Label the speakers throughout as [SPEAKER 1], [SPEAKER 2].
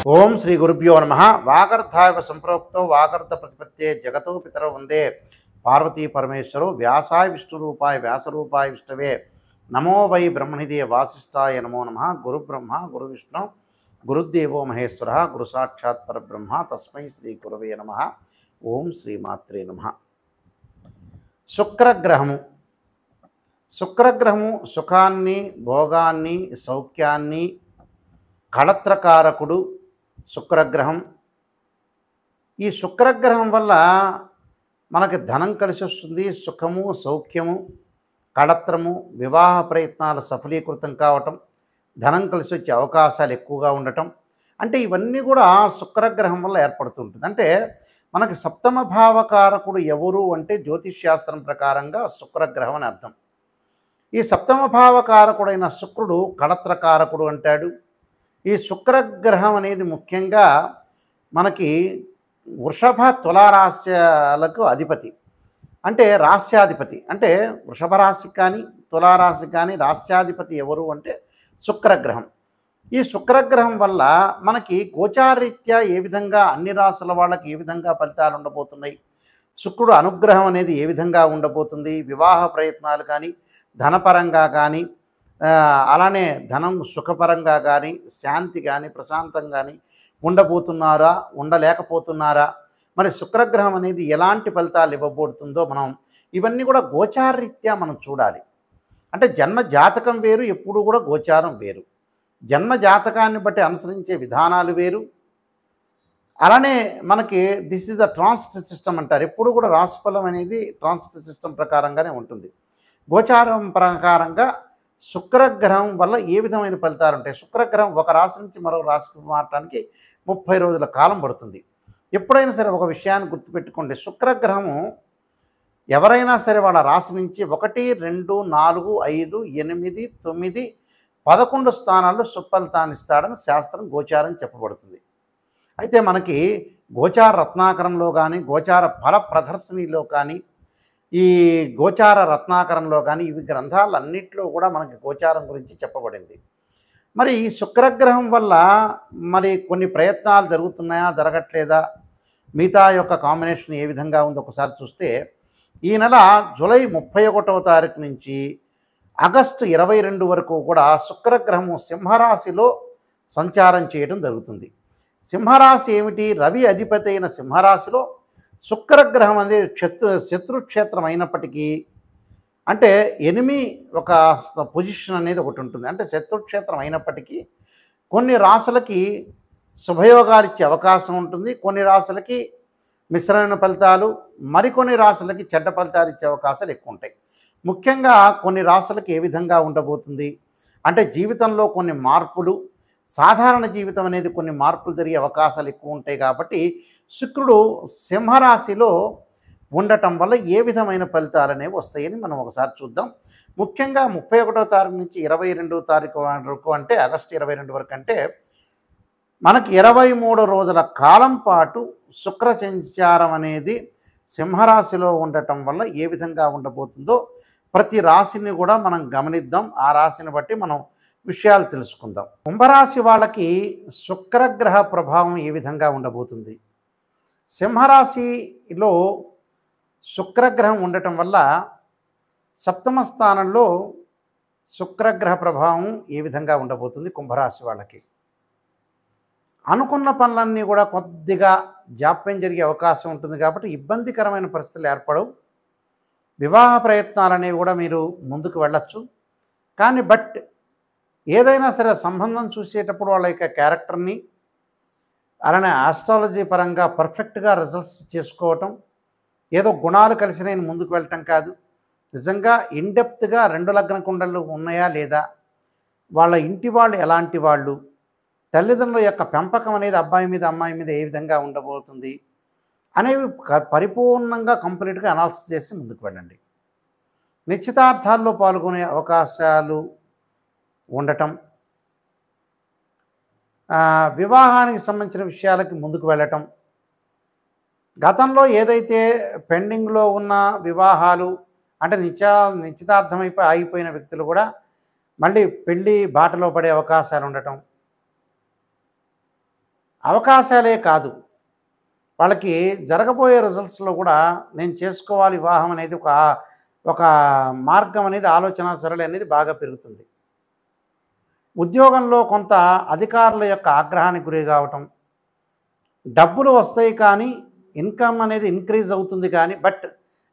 [SPEAKER 1] ఓం శ్రీ గురుభ్యో నమ. వాగర్ధాయ సంప్రోక్తో వాగర్ధ ప్రతిపత్తే జగతో పితరౌ వందే పార్వతీ పరమేశ్వరో వ్యాసాయ విష్ణురూపాయ వ్యాసరూపాయ విష్ణవే నమో వై బ్రహ్మనిధే వాసిష్ఠాయ నమో నమ. గురు బ్రహ్మ గురు విష్ణు గురుదేవో మహేశ్వర గురు సాక్షాత్ పరబ్రహ్మ తస్మై శ్రీ గురవే నమ. ఓం శ్రీమాత్రే నమ. శుక్రగ్రహము శుక్రగ్రహము సుఖాన్ని భోగాన్ని సౌఖ్యాన్ని కళత్రకారకుడు శుక్రగ్రహం. ఈ శుక్రగ్రహం వల్ల మనకి ధనం కలిసి వస్తుంది, సుఖము సౌఖ్యము కళత్రము వివాహ ప్రయత్నాలు సఫలీకృతం కావటం, ధనం కలిసి వచ్చే అవకాశాలు ఎక్కువగా ఉండటం, అంటే ఇవన్నీ కూడా శుక్రగ్రహం వల్ల ఏర్పడుతుంటుంది. అంటే మనకి సప్తమ భావకారకుడు ఎవరు అంటే జ్యోతిష్శాస్త్రం ప్రకారంగా శుక్రగ్రహం అని అర్థం. ఈ సప్తమ భావకారకుడైన శుక్రుడు కళత్రకారకుడు అంటాడు. ఈ శుక్రగ్రహం అనేది ముఖ్యంగా మనకి వృషభ తులారాశ్యాలకు అధిపతి, అంటే రాస్యాధిపతి. అంటే వృషభ రాశికి కానీ తులారాశికి కానీ రాస్యాధిపతి ఎవరు అంటే శుక్రగ్రహం. ఈ శుక్రగ్రహం వల్ల మనకి గోచారరీత్యా ఏ విధంగా అన్ని రాశుల వాళ్ళకి ఏ విధంగా ఫలితాలు ఉండబోతున్నాయి, శుక్రుడు అనుగ్రహం అనేది ఏ విధంగా ఉండబోతుంది, వివాహ ప్రయత్నాలు కానీ ధనపరంగా కానీ అలానే ధనం సుఖపరంగా కానీ శాంతి కానీ ప్రశాంతం కానీ ఉండబోతున్నారా ఉండలేకపోతున్నారా, మరి శుక్రగ్రహం అనేది ఎలాంటి ఫలితాలు ఇవ్వబోతుందో మనం ఇవన్నీ కూడా గోచారరీత్యా మనం చూడాలి. అంటే జన్మ జాతకం వేరు, ఎప్పుడు కూడా గోచారం వేరు. జన్మ జాతకాన్ని బట్టి అనుసరించే విధానాలు వేరు. అలానే మనకి this is the transit system అంటారు. ఎప్పుడు కూడా రాశిఫలం అనేది ట్రాన్సిట్ సిస్టమ్ ప్రకారంగానే ఉంటుంది. గోచారం ప్రకారంగా శుక్రగ్రహం వల్ల ఏ విధమైన ఫలితాలు ఉంటాయి. శుక్రగ్రహం ఒక రాశి నుంచి మరో రాశికి మారటానికి 30 రోజుల కాలం పడుతుంది. ఎప్పుడైనా సరే ఒక విషయాన్ని గుర్తుపెట్టుకోండి, శుక్రగ్రహము ఎవరైనా సరే వాళ్ళ రాశి నుంచి 1, 2, 4, 5, 8, 9, 11 స్థానాల్లో సుఫలితాన్ని ఇస్తాడని శాస్త్రం గోచారం చెప్పబడుతుంది. అయితే మనకి గోచార రత్నాకరంలో కానీ గోచార ఫల ప్రదర్శనలో కానీ ఈ గోచార రత్నాకరంలో కానీ ఇవి గ్రంథాలన్నింటిలో కూడా మనకి గోచారం గురించి చెప్పబడింది. మరి ఈ శుక్రగ్రహం వల్ల మరి కొన్ని ప్రయత్నాలు జరుగుతున్నాయా జరగట్లేదా, మిగతా యొక్క కాంబినేషన్ ఏ విధంగా ఉందో ఒకసారి చూస్తే ఈ నెల జూలై 31వ తారీఖు నుంచి ఆగస్టు 22 వరకు కూడా శుక్రగ్రహము సింహరాశిలో సంచారం చేయడం జరుగుతుంది. సింహరాశి ఏమిటి? రవి అధిపతి అయిన సింహరాశిలో శుక్రగ్రహం అనేది శత్రుక్షేత్రం అయినప్పటికీ, అంటే ఎనిమి ఒక పొజిషన్ అనేది ఒకటి ఉంటుంది. అంటే శత్రుక్షేత్రం అయినప్పటికీ కొన్ని రాశులకి శుభయోగాలు ఇచ్చే అవకాశం ఉంటుంది, కొన్ని రాశులకి మిశ్రమైన ఫలితాలు, మరికొన్ని రాశులకి చెడ్డ ఫలితాలు ఇచ్చే అవకాశాలు ఎక్కువ ఉంటాయి. ముఖ్యంగా కొన్ని రాశులకి ఏ విధంగా ఉండబోతుంది అంటే జీవితంలో కొన్ని మార్పులు, సాధారణ జీవితం అనేది కొన్ని మార్పులు జరిగే అవకాశాలు ఎక్కువ ఉంటాయి. కాబట్టి శుక్రుడు సింహరాశిలో ఉండటం వల్ల ఏ విధమైన ఫలితాలు అనేవి వస్తాయని మనం ఒకసారి చూద్దాం. ముఖ్యంగా 31వ తారీఖు నుంచి 22వ తారీఖు వరకు, అంటే ఆగస్టు 22 వరకు, అంటే మనకి 23 రోజుల కాలం పాటు శుక్ర సంచారం అనేది సింహరాశిలో ఉండటం వల్ల ఏ విధంగా ఉండబోతుందో ప్రతి రాశిని కూడా మనం గమనిద్దాం. ఆ రాశిని బట్టి మనం విషయాలు తెలుసుకుందాం. కుంభరాశి వాళ్ళకి శుక్రగ్రహ ప్రభావం ఏ విధంగా ఉండబోతుంది. సింహరాశిలో శుక్రగ్రహం ఉండటం వల్ల సప్తమ స్థానంలో శుక్రగ్రహ ప్రభావం ఏ విధంగా ఉండబోతుంది కుంభరాశి వాళ్ళకి. అనుకున్న పనులన్నీ కూడా కొద్దిగా జాప్యం జరిగే అవకాశం ఉంటుంది కాబట్టి ఇబ్బందికరమైన పరిస్థితులు ఏర్పడవు. వివాహ ప్రయత్నాలు అనేవి కూడా మీరు ముందుకు వెళ్ళచ్చు. కానీ ఏదైనా సరే సంబంధం చూసేటప్పుడు వాళ్ళ యొక్క క్యారెక్టర్ని అలానే ఆస్ట్రాలజీ పరంగా పర్ఫెక్ట్గా రిజల్ట్స్ చేసుకోవటం, ఏదో గుణాలు కలిసి ముందుకు వెళ్ళటం కాదు, నిజంగా ఇన్డెప్త్గా 2 లగ్న కుండలు ఉన్నాయా లేదా, వాళ్ళ ఇంటి వాళ్ళు ఎలాంటి వాళ్ళు, తల్లిదండ్రుల యొక్క పెంపకం అనేది అబ్బాయి మీద అమ్మాయి మీద ఏ విధంగా ఉండబోతుంది అనేవి పరిపూర్ణంగా కంప్లీట్గా అనాలిసిస్ చేసి ముందుకు వెళ్ళండి. నిశ్చితార్థాల్లో పాల్గొనే అవకాశాలు ఉండటం, వివాహానికి సంబంధించిన విషయాలకి ముందుకు వెళ్ళటం, గతంలో ఏదైతే పెండింగ్లో ఉన్న వివాహాలు అంటే నిశ్చితార్థమైపోయి ఆగిపోయిన వ్యక్తులు కూడా మళ్ళీ పెళ్ళి బాటలో పడే అవకాశాలు ఉండటం, అవకాశాలే కాదు, వాళ్ళకి జరగబోయే రిజల్ట్స్లో కూడా నేను చేసుకోవాలి వివాహం అనేది ఒక మార్గం అనేది, ఆలోచన సరళి అనేది బాగా పెరుగుతుంది. ఉద్యోగంలో కొంత అధికారుల యొక్క ఆగ్రహానికి గురి కావటం, డబ్బులు వస్తాయి కానీ ఇన్కమ్ అనేది ఇంక్రీజ్ అవుతుంది కానీ బట్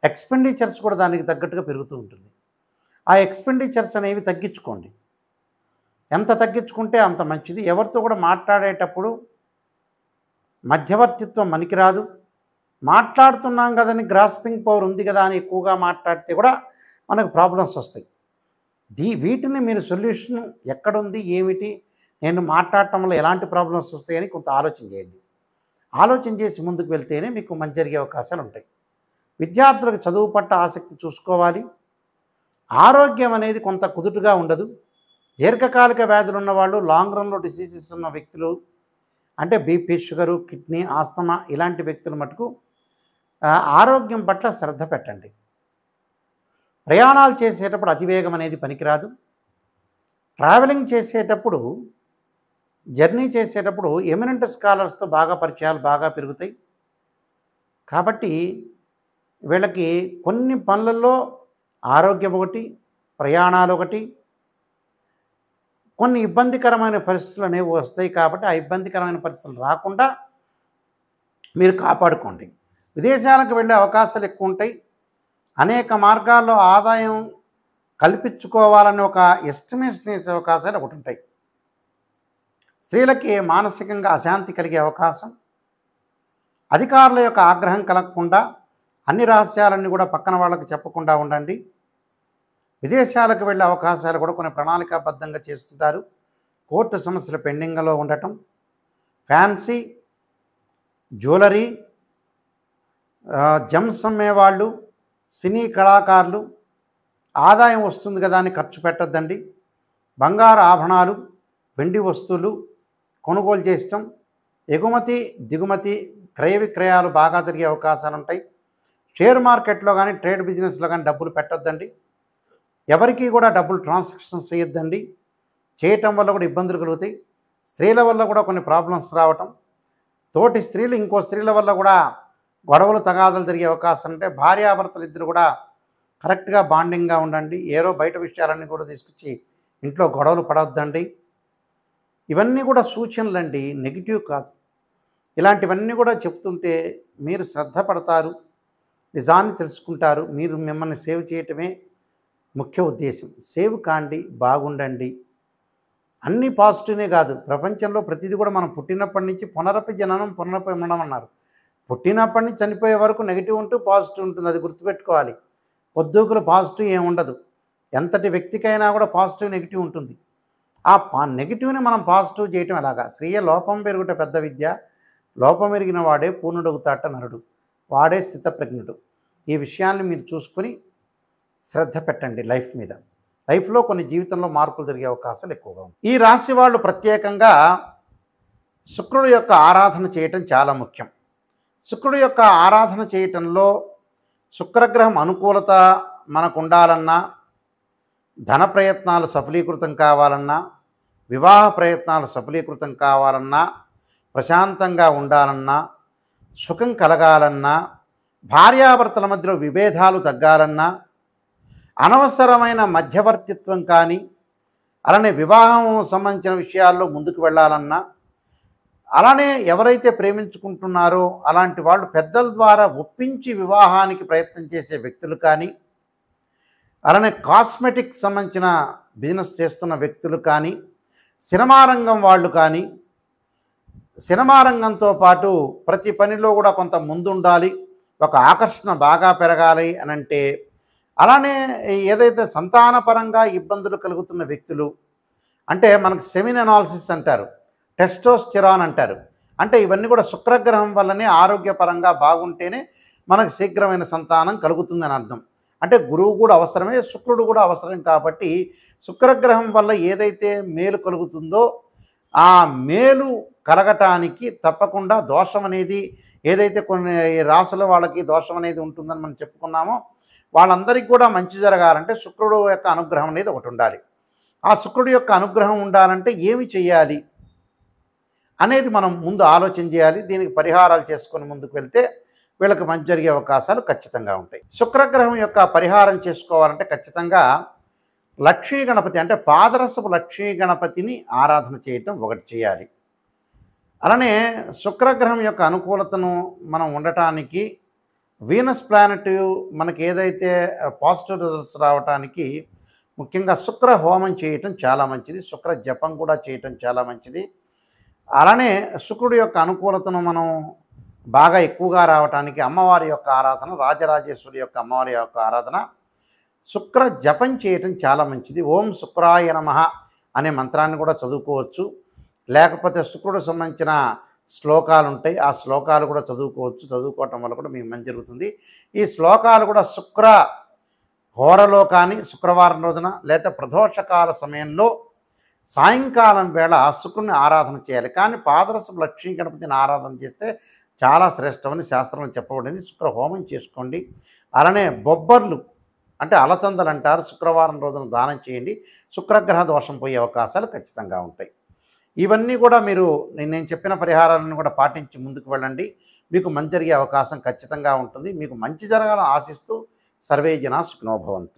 [SPEAKER 1] ఎక్స్పెండిచర్స్ కూడా దానికి తగ్గట్టుగా పెరుగుతూ ఉంటుంది. ఆ ఎక్స్పెండిచర్స్ అనేవి తగ్గించుకోండి. ఎంత తగ్గించుకుంటే అంత మంచిది. ఎవరితో కూడా మాట్లాడేటప్పుడు మధ్యవర్తిత్వం పనికిరాదు. మాట్లాడుతున్నాం కదని గ్రాస్పింగ్ పవర్ ఉంది కదా అని ఎక్కువగా మాట్లాడితే కూడా మనకు ప్రాబ్లమ్స్ వస్తాయి. వీటిని మీరు సొల్యూషన్ ఎక్కడుంది, ఏమిటి, నేను మాట్లాడటం వల్ల ఎలాంటి ప్రాబ్లమ్స్ వస్తాయని కొంత ఆలోచన చేయండి. ఆలోచన చేసి ముందుకు వెళ్తేనే మీకు మంచి జరిగే అవకాశాలు ఉంటాయి. విద్యార్థులకు చదువు పట్ల ఆసక్తి చూసుకోవాలి. ఆరోగ్యం అనేది కొంత కుదుటుగా ఉండదు. దీర్ఘకాలిక వ్యాధులు ఉన్నవాళ్ళు, లాంగ్ రన్లో డిసీజెస్ ఉన్న వ్యక్తులు, అంటే బీపీ, షుగరు, కిడ్నీ, ఆస్తమా ఇలాంటి వ్యక్తులు మటుకు ఆరోగ్యం పట్ల శ్రద్ధ పెట్టండి. ప్రయాణాలు చేసేటప్పుడు అతివేగం అనేది పనికిరాదు. ట్రావెలింగ్ చేసేటప్పుడు, జర్నీ చేసేటప్పుడు ఎమినెంట్ స్కాలర్స్తో బాగా పరిచయాలు బాగా పెరుగుతాయి. కాబట్టి వీళ్ళకి కొన్ని పనులలో ఆరోగ్యం ఒకటి, ప్రయాణాలు ఒకటి, కొన్ని ఇబ్బందికరమైన పరిస్థితులు అనేవి వస్తాయి. కాబట్టి ఆ ఇబ్బందికరమైన పరిస్థితులు రాకుండా మీరు కాపాడుకోండి. విదేశాలకు వెళ్ళే అవకాశాలు ఎక్కువ ఉంటాయి. అనేక మార్గాల్లో ఆదాయం కల్పించుకోవాలని ఒక ఎస్టిమేషన్ వేసే అవకాశాలు ఒకటి ఉంటాయి. స్త్రీలకి మానసికంగా అశాంతి కలిగే అవకాశం, అధికారుల యొక్క ఆగ్రహం కలగకుండా అన్ని రహస్యాలన్నీ కూడా పక్కన వాళ్ళకి చెప్పకుండా ఉండండి. విదేశాలకు వెళ్ళే అవకాశాలు కూడా కొన్ని ప్రణాళికాబద్ధంగా చేస్తుంటారు. కోర్టు సమస్యలు పెండింగ్లో ఉండటం, ఫ్యాన్సీ జ్యువెలరీ, జమ్స్ అమ్మేవాళ్ళు, సినీ కళాకారులు ఆదాయం వస్తుంది కదా అని ఖర్చు పెట్టద్దండి. బంగారు ఆభరణాలు, వెండి వస్తువులు కొనుగోలు చేయటం, ఎగుమతి దిగుమతి క్రయ విక్రయాలు బాగా జరిగే అవకాశాలు ఉంటాయి. షేర్ మార్కెట్లో కానీ ట్రేడ్ బిజినెస్లో కానీ డబ్బులు పెట్టద్దండి. ఎవరికి కూడా డబ్బులు ట్రాన్సాక్షన్స్ చేయొద్దండి. చేయటం వల్ల కూడా ఇబ్బందులు కలుగుతాయి. స్త్రీల వల్ల కూడా కొన్ని ప్రాబ్లమ్స్ రావటం, తోటి స్త్రీలు ఇంకో స్త్రీల వల్ల కూడా గొడవలు తగాదాలు జరిగే అవకాశం ఉంటే భార్యాభర్తలు ఇద్దరు కూడా కరెక్ట్గా బాండింగ్గా ఉండండి. ఏరో బయట విషయాలన్నీ కూడా తీసుకొచ్చి ఇంట్లో గొడవలు పడవద్దండి. ఇవన్నీ కూడా సూచనలండి, నెగిటివ్ కాదు. ఇలాంటివన్నీ కూడా చెప్తుంటే మీరు శ్రద్ధ పడతారు, నిజాన్ని తెలుసుకుంటారు. మీరు మిమ్మల్ని సేవ్ చేయటమే ముఖ్య ఉద్దేశం. సేవ్ కాండి, బాగుండండి. అన్నీ పాజిటివ్నే కాదు. ప్రపంచంలో ప్రతిదీ కూడా మనం పుట్టినప్పటి నుంచి పునరపి జననం పునరపి మరణం అన్నారు. పుట్టినప్పటి నుంచి చనిపోయే వరకు నెగిటివ్ ఉంటూ పాజిటివ్ ఉంటుంది. అది గుర్తుపెట్టుకోవాలి. పొద్దుకులు పాజిటివ్ ఏమి ఉండదు. ఎంతటి వ్యక్తికైనా కూడా పాజిటివ్ నెగిటివ్ ఉంటుంది. ఆ నెగిటివ్ని మనం పాజిటివ్ చేయటం ఎలాగా? శ్రీయ లోపం పెరుగుట పెద్ద విద్య, లోపం ఎరిగిన వాడే పూర్ణుడగుతాట నరుడు, వాడే స్థితప్రజ్ఞుడు. ఈ విషయాన్ని మీరు చూసుకొని శ్రద్ధ పెట్టండి లైఫ్ మీద. లైఫ్లో కొన్ని జీవితంలో మార్పులు జరిగే అవకాశాలు ఎక్కువగా ఉంటాయి. ఈ రాశి వాళ్ళు ప్రత్యేకంగా శుక్రుడు యొక్క ఆరాధన చేయటం చాలా ముఖ్యం. శుక్రుడు యొక్క ఆరాధన చేయటంలో శుక్రగ్రహం అనుకూలత మనకు ఉండాలన్నా, ధన ప్రయత్నాలు సఫలీకృతం కావాలన్నా, వివాహ ప్రయత్నాలు సఫలీకృతం కావాలన్నా, ప్రశాంతంగా ఉండాలన్నా, సుఖం కలగాలన్నా, భార్యాభర్తల మధ్యలో విభేదాలు తగ్గాలన్నా, అనవసరమైన మధ్యవర్తిత్వం కానీ, అలానే వివాహం సంబంధించిన విషయాల్లో ముందుకు వెళ్ళాలన్నా, అలానే ఎవరైతే ప్రేమించుకుంటున్నారో అలాంటి వాళ్ళు పెద్దల ద్వారా ఒప్పించి వివాహానికి ప్రయత్నం చేసే వ్యక్తులు కానీ, అలానే కాస్మెటిక్స్ సంబంధించిన బిజినెస్ చేస్తున్న వ్యక్తులు కానీ, సినిమా రంగం వాళ్ళు కానీ, సినిమా రంగంతో పాటు ప్రతి పనిలో కూడా కొంత ముందుండాలి, ఒక ఆకర్షణ బాగా పెరగాలి అని అంటే, అలానే ఏదైతే సంతానపరంగా ఇబ్బందులు కలుగుతున్న వ్యక్తులు, అంటే మనకు సెమిన్ అనాలిసిస్ అంటారు, టెస్టోస్టెరాన్ అంటారు. అంటే ఇవన్నీ కూడా శుక్రగ్రహం వల్లనే ఆరోగ్యపరంగా బాగుంటేనే మనకు శీఘ్రమైన సంతానం కలుగుతుందని అర్థం. అంటే గురువు కూడా అవసరమే, శుక్రుడు కూడా అవసరం. కాబట్టి శుక్రగ్రహం వల్ల ఏదైతే మేలు కలుగుతుందో ఆ మేలు కలగటానికి తప్పకుండా దోషం అనేది, ఏదైతే కొన్ని రాసుల వాళ్ళకి దోషం అనేది ఉంటుందని మనం చెప్పుకున్నామో వాళ్ళందరికీ కూడా మంచి జరగాలంటే శుక్రుడు యొక్క అనుగ్రహం అనేది ఒకటి ఉండాలి. ఆ శుక్రుడు యొక్క అనుగ్రహం ఉండాలంటే ఏమి చేయాలి అనేది మనం ముందు ఆలోచన చేయాలి. దీనికి పరిహారాలు చేసుకొని ముందుకు వెళ్తే వీళ్ళకి మంచి జరిగే అవకాశాలు ఖచ్చితంగా ఉంటాయి. శుక్రగ్రహం యొక్క పరిహారం చేసుకోవాలంటే ఖచ్చితంగా లక్ష్మీ గణపతి అంటే పాదరసపు లక్ష్మీ గణపతిని ఆరాధన చేయటం ఒకటి చేయాలి. అలానే శుక్రగ్రహం యొక్క అనుకూలతను మనం ఉండటానికి వీనస్ ప్లానెట్ మనకి ఏదైతే పాజిటివ్ రిజల్ట్స్ రావడానికి ముఖ్యంగా శుక్ర హోమం చేయటం చాలా మంచిది. శుక్ర జపం కూడా చేయటం చాలా మంచిది. అలానే శుక్రుడి యొక్క అనుకూలతను మనం బాగా ఎక్కువగా రావటానికి అమ్మవారి యొక్క ఆరాధన, రాజరాజేశ్వరి యొక్క అమ్మవారి యొక్క ఆరాధన, శుక్ర జపం చేయటం చాలా మంచిది. ఓం శుక్రాయ నమః అనే మంత్రాన్ని కూడా చదువుకోవచ్చు. లేకపోతే శుక్రుడు సంబంధించిన శ్లోకాలు ఉంటాయి, ఆ శ్లోకాలు కూడా చదువుకోవచ్చు. చదువుకోవటం వల్ల కూడా మీకు మంచి జరుగుతుంది. ఈ శ్లోకాలు కూడా శుక్ర హోరలో కానీ శుక్రవారం రోజున లేదా ప్రదోషకాల సమయంలో సాయంకాలం వేళ శుక్రుని ఆరాధన చేయాలి. కానీ పాదరసపు లక్ష్మీ గణపతిని ఆరాధన చేస్తే చాలా శ్రేష్టమని శాస్త్రంలో చెప్పబడింది. శుక్ర హోమం చేసుకోండి. అలానే బొబ్బర్లు అంటే అలచందలు అంటారు, శుక్రవారం రోజున దానం చేయండి. శుక్రగ్రహ దోషం పోయే అవకాశాలు ఖచ్చితంగా ఉంటాయి. ఇవన్నీ కూడా మీరు నేను చెప్పిన పరిహారాలను కూడా పాటించి ముందుకు వెళ్ళండి. మీకు మంచి జరిగే అవకాశం ఖచ్చితంగా ఉంటుంది. మీకు మంచి జరగాలని ఆశిస్తూ సర్వే జనా సుఖినో భవంతు.